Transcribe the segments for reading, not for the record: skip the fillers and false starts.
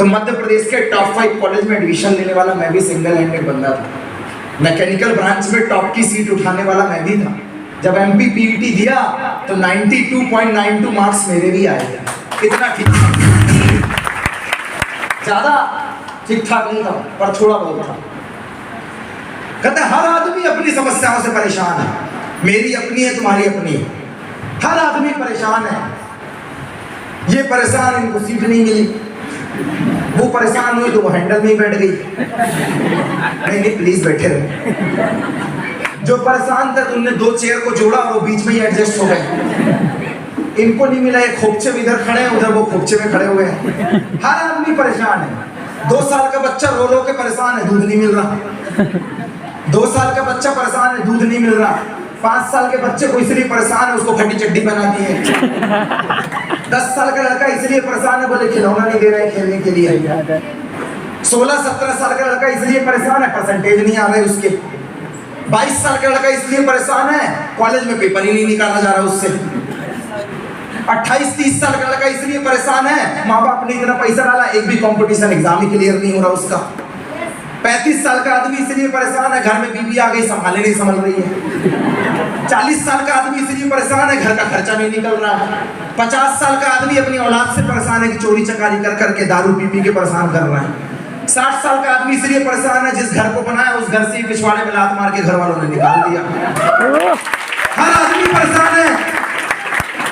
तो मध्य प्रदेश के top 5 college में एडमिशन लेने वाला मैं भी सिंगल हैंडेड बंदा था। मैकेनिकल ब्रांच में टॉप की सीट उठाने वाला मैं भी था। जब एमपी पीईटी दिया तो 92.92 मार्क्स मेरे भी आए थे। इतना ठीक था, ज्यादा ठीक ठाक नहीं था पर थोड़ा बहुत था। कहते हर आदमी अपनी समस्याओं से परेशान है, मेरी अपनी है, तुम्हारी अपनी है। हर आदमी परेशान है। ये परेशान, इनको सीट नहीं मिली, वो परेशान हुई तो वो हैंडल में ही बैठ गई। नहीं प्लीज बैठे रहो। जो परेशान थे तो उनने 2 चेयर को जोड़ा और वो बीच में ही एडजस्ट हो गए। इनको नहीं मिला, ये खोपचे में इधर खड़े हैं, उधर वो खोपचे में खड़े हुए हैं। हर आदमी परेशान है। 2 साल का बच्चा रो रो के परेशान है, दूध नहीं मिल रहा। 2 साल का बच्चा परेशान है, दूध नहीं मिल रहा। 5 साल के बच्चे को इसलिए परेशान है, उसको खट्टी चड्डी बना दी है। 10 साल का लड़का इसलिए परेशान है, बोले खिलौना नहीं दे रहे खेलने के लिए। 16-17 साल का लड़का इसलिए परेशान है, परसेंटेज नहीं आ रहे उसके। 22 साल का लड़का इसलिए परेशान है, कॉलेज में पेपर ही नहीं निकाला जा रहा उससे। 28-30 साल का लड़का इसलिए परेशान है, माँ बाप ने इतना पैसा डाला, एक भी कंपटीशन एग्जाम ही क्लियर नहीं हो रहा उसका। 35 साल का आदमी इसलिए परेशान है, घर में बीवी आ गई, संभाले नहीं संभल रही है। 40 साल का आदमी इसलिए परेशान है, घर का खर्चा नहीं निकल रहा है। 50 साल का आदमी अपनी औलाद से परेशान है कि चोरी चकारी कर करके दारू पी के परेशान कर रहा है। 60 साल का आदमी इसलिए परेशान है, जिस घर को बनाया उस घर से पिछवाड़े में लात मार के घर वालों ने निकाल दिया। हर आदमी परेशान है,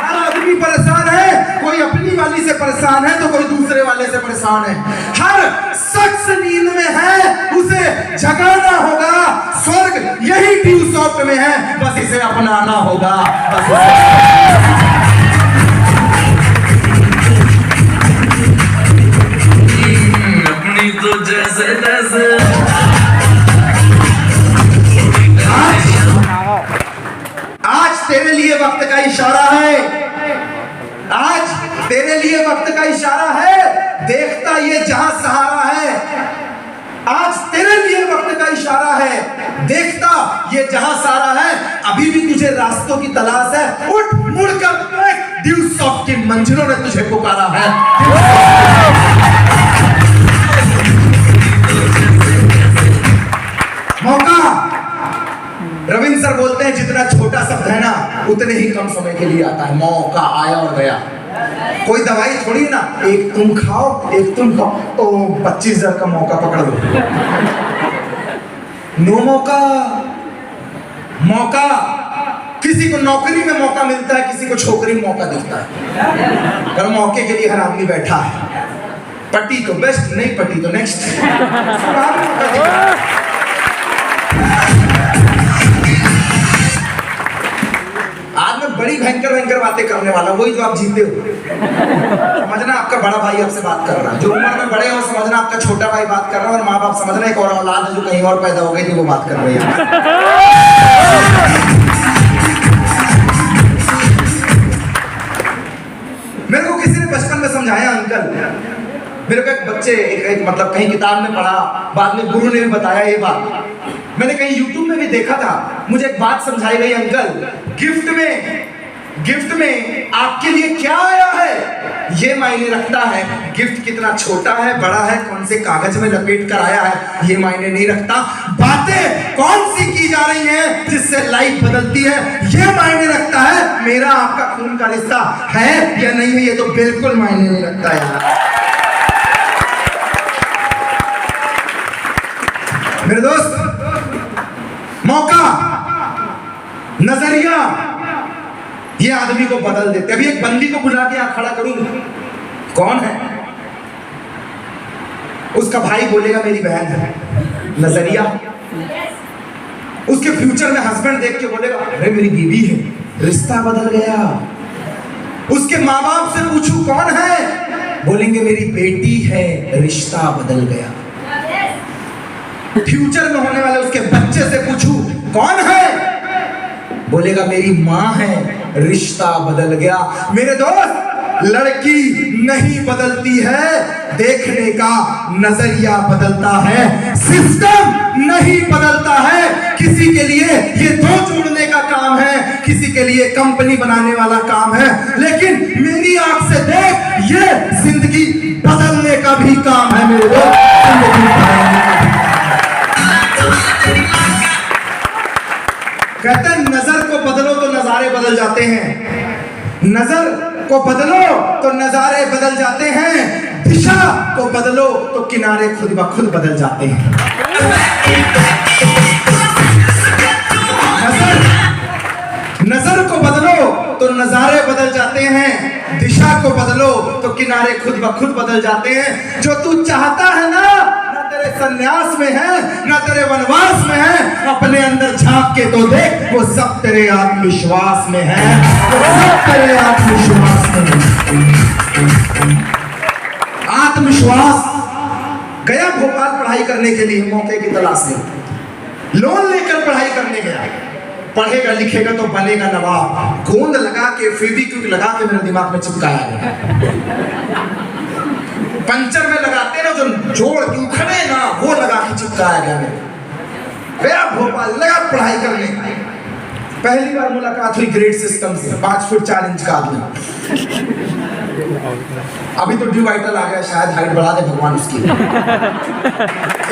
हर आदमी परेशान है। कोई अपनी वाली से परेशान है तो कोई दूसरे वाले से परेशान है। हर शख्स नींद में है, उसे जगाना होगा। स्वर्ग यही ट्यू सॉफ्ट में है, बस इसे अपनाना होगा। अपनी तो जैसे जैसे आज तेरे लिए वक्त का इशारा है, आज तेरे लिए वक्त का इशारा है। देखता ये जहां सहारा है, आज तेरे लिए वक्त का इशारा है। देखता ये जहां सहारा है, अभी भी तुझे रास्तों की तलाश है। उठ मुड़कर देख, ड्यू सॉफ्ट की मंजिलों ने तुझे पुकारा है। मौका, रविंद्र सर बोलते हैं जितना छोटा शब्द है ना उतने ही कम समय के लिए आता है। मौका आया और गया। कोई दवाई थोड़ी ना, एक तुम खाओ एक तुम खाओ तो 25,000 का मौका पकड़ लो। नो मौका। मौका किसी को नौकरी में मौका मिलता है, किसी को छोकरी में मौका दिखता है, पर मौके के लिए हर आदमी बैठा है। पटी तो बेस्ट, नहीं पटी तो नेक्स्ट। आज मैं बड़ी भयंकर बातें करने वाला, वही जो आप जीते हो। समझना आपका बड़ा भाई आपसे बात कर रहा है, जो उम्र में बड़े हो समझना आपका छोटा भाई बात कर रहा है, और माँ बाप समझना एक और औलाद है जो कहीं और पैदा हो गई थी वो बात कर रही है। मेरे को किसी ने बचपन में समझाया, अंकल मेरे को एक बच्चे एक मतलब कहीं किताब में पढ़ा, बाद में गुरु ने भी बताया ये बात, मैंने कहीं यूट्यूब में भी देखा था, मुझे एक बात समझाई गई, अंकल गिफ्ट में आपके लिए क्या आया है ये मायने रखता है। गिफ्ट कितना छोटा है बड़ा है, कौन से कागज में लपेट कर आया है ये मायने नहीं रखता। बातें कौन सी की जा रही हैं जिससे लाइफ बदलती है ये मायने रखता है। मेरा आपका खून का रिश्ता है या नहीं है ये तो बिल्कुल मायने नहीं रखता यार। मेरे दोस्त, मौका, नजरिया ये आदमी को बदल देते। अभी एक बंदी को बुला के यहां खड़ा करूं, कौन है? उसका भाई बोलेगा मेरी बहन है। नजरिया। उसके फ्यूचर में हस्बैंड देख के बोलेगा अरे मेरी बीवी है, रिश्ता बदल गया। उसके माँ बाप से पूछूं कौन है, बोलेंगे मेरी बेटी है, रिश्ता बदल गया। फ्यूचर में होने वाले उसके बच्चे से पूछूं कौन है, बोलेगा मेरी माँ है, रिश्ता बदल गया। मेरे दोस्त, लड़की नहीं बदलती है, देखने का नजरिया बदलता है। सिस्टम नहीं बदलता है, किसी के लिए ये 2 जोड़ने का काम है, किसी के लिए कंपनी बनाने वाला काम है, लेकिन मेरी आंख से देख, ये जिंदगी बदलने का भी काम है मेरे दोस्त। जिंदगी बदलने का भी। कहते हैं नजर को बदलो तो नजारे बदल जाते हैं, नजर को बदलो तो नजारे बदल जाते हैं, दिशा को बदलो तो किनारे खुद ब खुद बदल जाते हैं। नजर को बदलो तो नजारे बदल जाते हैं, दिशा को बदलो तो किनारे खुद ब खुद बदल जाते हैं। जो तू चाहता है ना तेरे संन्यास में है, ना तेरे वनवास में है, अपने अंदर झांक के तो देख, वो सब तेरे आत्मविश्वास में है, वो सब तेरे आत्मविश्वास में है। आत्मविश्वास। गया भोपाल पढ़ाई करने के लिए मौके की तलाश में, लोन लेकर पढ़ाई करने गया, पढ़ेगा लिखेगा तो बनेगा नवाब, गोंद लगा के फेविक्विक लगा के मेरे दिमाग में चिपकाया गया। पंचर में लगाते ना जो जोड़ के उखड़े ना, वो लगा के चिपकाया गया मेरे। गया भोपाल, लगा पढ़ाई करने। पहली बार मुलाकात हुई ग्रेड सिस्टम से, 5 फुट 4 इंच का आदमी। अभी तो डिवाइटल आ गया, शायद हाइट बढ़ा दे भगवान उसकी।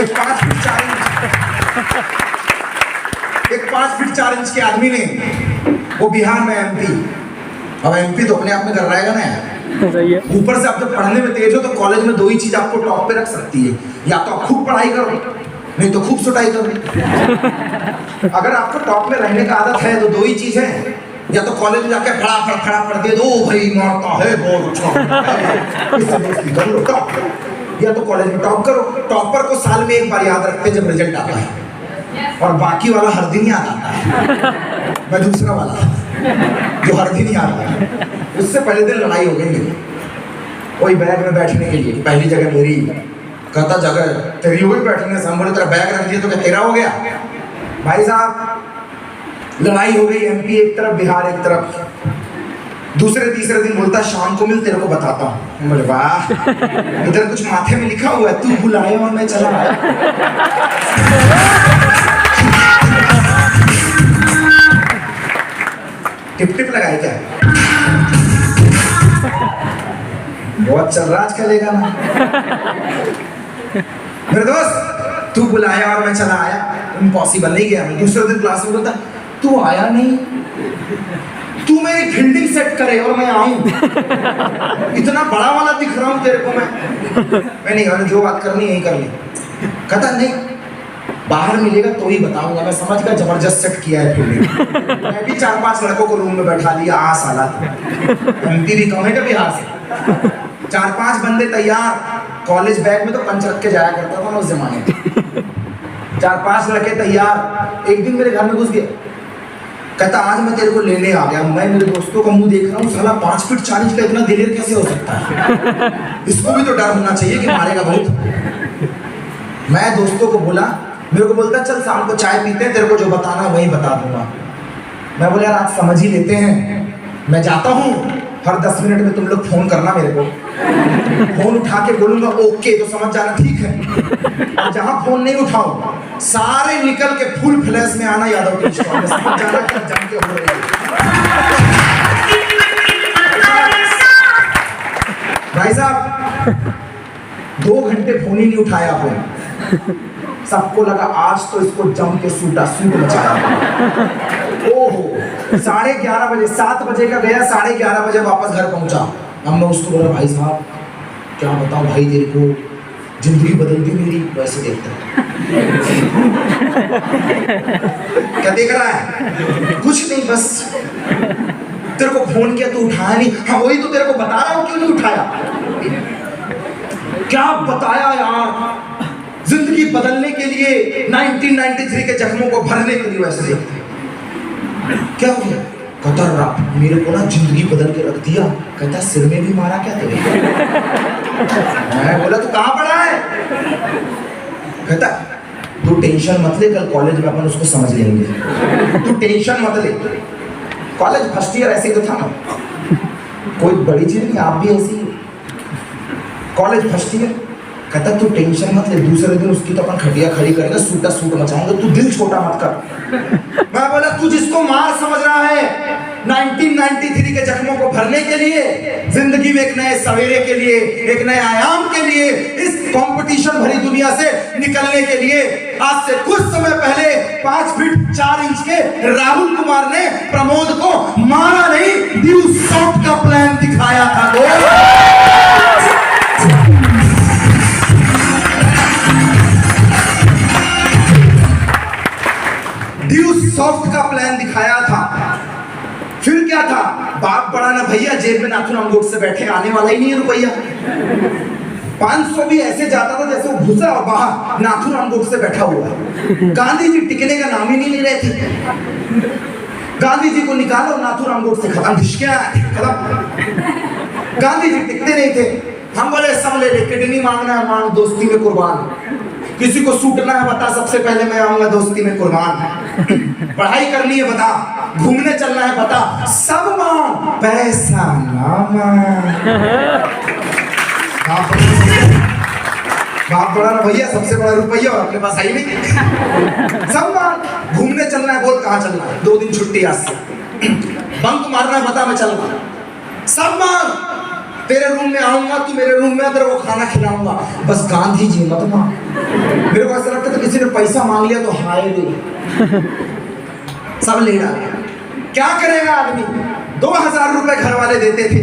एक 5 फुट 4 इंच, एक 5 फीट 4 इंच के आदमी ने, वो बिहार में एमपी, अब एमपी तो अपने आप में कर रहेगा ना, ऊपर से आप जब पढ़ने में तेज हो तो कॉलेज में 2 ही चीज आपको टॉप पे रख सकती है, या तो आप खूब पढ़ाई करो, नहीं तो खूब सुटाई करो। अगर आपको टॉप में रहने का आदत है तो 2 ही चीज है, या तो कॉलेज में जाके फटाफट दे दो, भाई मारता है बहुत अच्छा, इससे दोस्ती कर लो टॉप, या तो कॉलेज में टॉप करो। टॉपर को साल में एक बार याद रखते जब रिजल्ट आता है, और बाकी वाला हर दिन याद आता है। मैं दूसरा वाला जो हर दिन याद आता है, उससे पहले दिन लड़ाई हो गई मेरी, वही बैग में बैठने के लिए। पहली जगह मेरी, कहता जगह तेरी हो गई बैठने से, हम बोले तेरा बैग रख दिया तो क्या तेरा हो गया? भाई साहब लड़ाई हो गई, एमपी एक तरफ बिहार एक तरफ। दूसरे तीसरे दिन बोलता शाम को मिल, तेरे को बताता हूँ। बोले वाह, इधर कुछ माथे में लिखा हुआ है, तू बुलाए और मैं चला आया। टिप टिप लगाए क्या? बहुत चल रहा आज चलेगा ना मेरे दोस्त। तू बुलाया और मैं चला आया, इम्पॉसिबल नहीं गया। मैं दूसरे दिन क्लास में बोलता, तू आया नहीं, तू मेरी फील्डिंग सेट करे और मैं आऊं। इतना बड़ा वाला दिख रहा हूं तेरे को मैं नहीं, जो बात करनी यही कर ली। कहता नहीं, बाहर मिलेगा तो ही बताऊंगा। मैं समझ गया जबरदस्त सेट किया है फील्डिंग। मैं भी 4-5 लड़कों को रूम में बैठा दिया, आ साला एमपी भी कम है क्या बिहार से? 4-5 बंदे तैयार, कॉलेज बैग में तो पंच रख के जाया करता था मैं उस जमाने में। 4-5 लड़के तैयार। एक दिन मेरे घर में घुस गया, कहता आज मैं तेरे को लेने आ गया। मैं मेरे दोस्तों का मुंह देख रहा हूँ, साला 5 फीट 4 इंच का इतना दिलेर कैसे हो सकता है? इसको भी तो डर होना चाहिए कि मारेगा बहुत। मैं दोस्तों को बोला, मेरे को बोलता चल शाम को चाय पीते हैं, तेरे को जो बताना वही बता दूंगा। मैं बोला यार आज समझ ही लेते हैं, मैं जाता हूँ, हर 10 मिनट में तुम लोग फोन करना मेरे को। फोन उठा के बोलूंगा ओके तो समझ जाना ठीक है, और जहां फोन नहीं उठाओ सारे निकल के फुल फ्लैश में आना यादव के स्टॉल में, समझ जाना क्या जम के हो रही है। भाई साहब 2 घंटे फोन ही नहीं उठाया फोन, सबको लगा आज तो इसको जम के सूट मचाया। ओहो 11:30 बजे, 7 बजे का गया, 11:30 बजे वापस घर पहुंचा। हमने उसको बोला भाई साहब क्या बताऊं भाई, तेरे को जिंदगी बदल दी मेरी। वैसे देखता क्या देख रहा है? कुछ नहीं, बस तेरे को फोन किया तो उठाया नहीं। हाँ वही तो तेरे को बता रहा हूँ, क्यों नहीं उठाया? क्या बताया यार, जिंदगी बदलने के लिए 1993 के जख्मों को भरने के लिए। वैसे देखते क्या हो गया? कहता मेरे को ना जिंदगी बदल के रख दिया। कहता सिर में भी मारा क्या तेरे? मैं बोला तू कहाँ पड़ा है? कहता तू टेंशन मत ले, कल कॉलेज में अपन उसको समझ लेंगे, तू टेंशन मत ले। कॉलेज फर्स्ट ईयर ऐसे ही तो था ना, कोई बड़ी चीज नहीं, आप भी ऐसी। कॉलेज फर्स्ट ईयर कहता तू टेंशन मत ले, दूसरे दिन उसकी तो अपन खटिया खड़ी करेंगे, सूटा सूट मचाएंगे, तू दिल छोटा मत कर। मैं बोला तू जिसको मार समझ रहा है 1993 के जख्मों को भरने के लिए, जिंदगी में एक नए सवेरे के लिए, एक नए आयाम के लिए, इस कंपटीशन भरी दुनिया से निकलने के लिए, आज से कुछ समय पहले 5 फीट 4 इंच के राहुल कुमार ने प्रमोद को मारा नहीं, ड्यू सॉफ्ट का प्लान दिखाया था। ड्यू सॉफ्ट का प्लान दिखाया था। फिर क्या था, बाप बड़ा ना भैया, जेब में नाथुराम अंगूठ से बैठे, आने वाला ही नहीं है रुपया। 500 भी ऐसे जाता था जैसे वो घुसा और बाहर नाथुराम अंगूठ से बैठा हुआ है। गांधी जी टिकने का नाम ही नहीं ले रहे थे। गांधी जी को निकालो, नाथुराम अंगूठ से खत्म, ढिशकियां खत्म। गांधी जी टिकते नहीं थे। हम बोले सब ले ले, किडनी मांगना है मांग, दोस्ती में कुर्बान। किसी को सूटना है बता, सबसे पहले मैं आऊंगा दोस्ती में कुर्बान। पढ़ाई करनी है बता, घूमने चलना है बता, सब मांग, पैसा ना मांग। बाप बड़ा ना भैया, सबसे बड़ा रुपया और अपने पास आई नहीं। सब मांग, घूमने चलना है बोल, कहाँ चलना है, 2 दिन छुट्टी आज से। बंक मारना है बता, मैं चलूंगा। सब मांग, तेरे रूम में आऊंगा, तू मेरे रूम में, तेरे को खाना खिलाऊंगा, बस गांधी जी मत मांग। मेरे को ऐसा लगता था किसी ने पैसा मांग लिया तो हाय रे, सब ले डाले। क्या करेगा आदमी, 2000 रुपए घर वाले देते थे,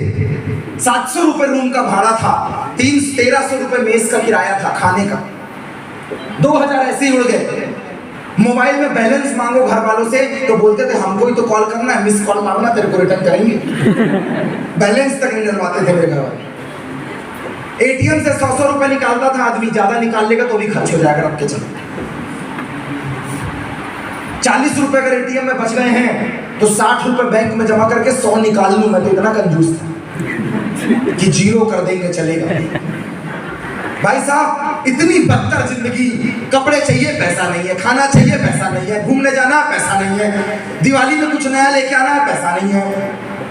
700 रुपए रूम का भाड़ा था, 1300 रुपए मेस का किराया था खाने का, 2000 ऐसे ही उड़ गए। मोबाइल में बैलेंस मांगो घर वालों से तो बोलते थे हमको ही तो कॉल करना है, मिस कॉल मांगना तेरे को रिटर्न करेंगे। बैलेंस तक नहीं डलवाते थे मेरे घर वाले। एटीएम से 100 रुपए निकालता था आदमी, ज्यादा निकाल लेगा तो भी खर्च हो जाएगा, रख के चलो। 40 रुपए अगर एटीएम में बच गए हैं तो 60 रुपए बैंक में जमा करके 100 निकाल लूं, मैं तो इतना कंजूस था कि 0 कर देंगे चलेगा। भाई साहब इतनी बदतर जिंदगी, कपड़े चाहिए पैसा नहीं है, खाना चाहिए पैसा नहीं है, घूमने जाना पैसा नहीं है, दिवाली में कुछ नया लेके आना है पैसा नहीं है,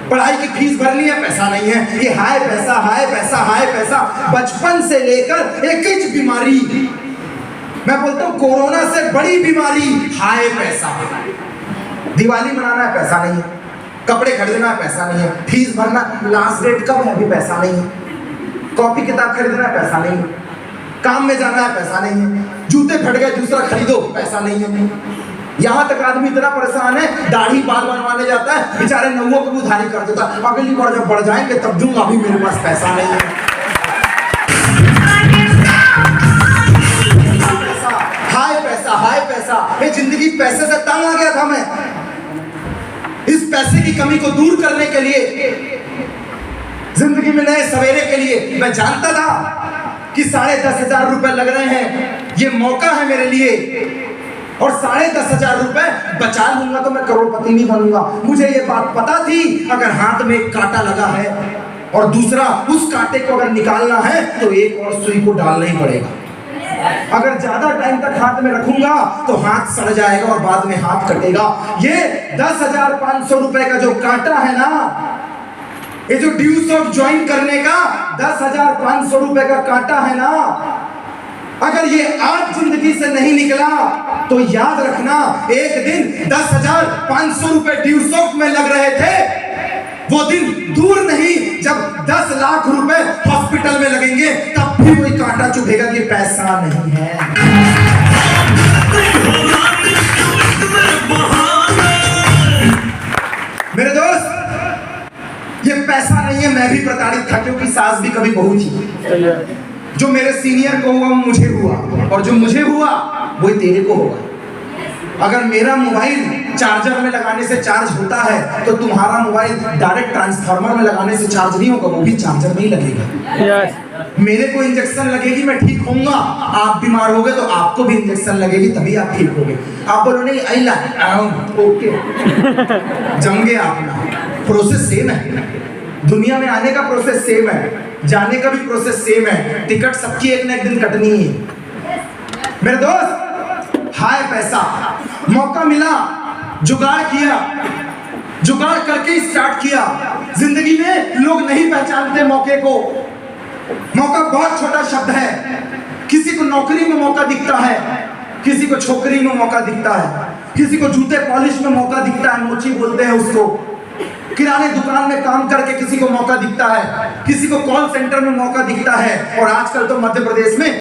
पढ़ाई की फीस भरनी है पैसा नहीं है, ये हाय पैसा हाय पैसा हाय पैसा। बचपन से लेकर एक ही बीमारी, मैं बोलता हूँ कोरोना से बड़ी बीमारी हाय पैसा। दिवाली मनाना है पैसा नहीं है, कपड़े खरीदना है पैसा नहीं है, फीस भरना, लास्ट डेट कब है अभी पैसा नहीं है, कॉपी किताब खरीदना है पैसा नहीं है, काम में जाना है पैसा नहीं है, जूते फट गए दूसरा खरीदो पैसा नहीं है। यहाँ तक आदमी इतना परेशान है, दाढ़ी बाल बनवाने जाता है बेचारे नौवों को उधारी कर देता, अगली बार जब बढ़ जाएंगे तब दूंगा, अभी मेरे पास पैसा नहीं है। हाय पैसा हाय पैसा, ये जिंदगी पैसे से तंग आ गया था मैं। इस पैसे की कमी को दूर करने के लिए, जिंदगी में नए सवेरे के लिए, मैं जानता था कि 10,500 रुपए लग रहे हैं, ये मौका है मेरे लिए, और 10,500 रुपए बचा लूंगा तो मैं करोड़पति नहीं बनूंगा। मुझे ये बात पता थी, अगर हाथ में एक कांटा लगा है और दूसरा उस कांटे को अगर निकालना है तो एक और सुई को डालना ही पड़ेगा। अगर ज्यादा टाइम तक हाथ में रखूंगा तो हाथ सड़ जाएगा और बाद में हाथ कटेगा। ये 10,500 रुपए का जो कांटा है ना, ये जो ड्यूज ऑफ ज्वाइन करने का 10,500 रुपए का कांटा है ना, अगर ये आज जिंदगी से नहीं निकला तो याद रखना एक दिन 10,500 रुपए ड्यूज ऑफ में लग रहे थे, वो दिन दूर नहीं जब 10 लाख रुपए हॉस्पिटल में लगेंगे, तब भी कोई कांटा चुभेगा कि पैसा नहीं है। मेरे दोस्त, ये पैसा नहीं है, मैं भी प्रताड़ित था क्योंकि सास भी कभी बहू थी। जो मेरे सीनियर को हुआ वो मुझे हुआ, और जो मुझे हुआ वही तेरे को होगा। अगर मेरा मोबाइल चार्जर में लगाने से चार्ज होता है तो तुम्हारा मोबाइल डायरेक्ट ट्रांसफार्मर में लगाने से चार्ज नहीं होगा, वो भी चार्जर में ही लगेगा। मेरे को इंजेक्शन लगेगी मैं ठीक होऊंगा, आप बीमार हो गए तो आपको भी इंजेक्शन लगेगी तभी आप ठीक होगे। आप बोलो नहीं अल्ला ओके जम गए आप ना, प्रोसेस सेम है, दुनिया में आने का प्रोसेस सेम है, जाने का भी प्रोसेस सेम है, टिकट सबकी एक ना एक दिन कटनी है। मेरे दोस्त, हाय पैसा, मौका मिला, जुगाड़ किया, जुगाड़ करके स्टार्ट किया। जिंदगी में लोग नहीं पहचानते मौके को, मौका बहुत छोटा शब्द है। किसी को नौकरी में मौका दिखता है, किसी को छोकरी में मौका दिखता है, किसी को जूते पॉलिश में मौका दिखता है, मोची बोलते हैं उसको। किराने दुकान में काम करके किसी को मौका दिखता है, किसी को कॉल सेंटर में मौका दिखता है, और आजकल तो मध्य प्रदेश में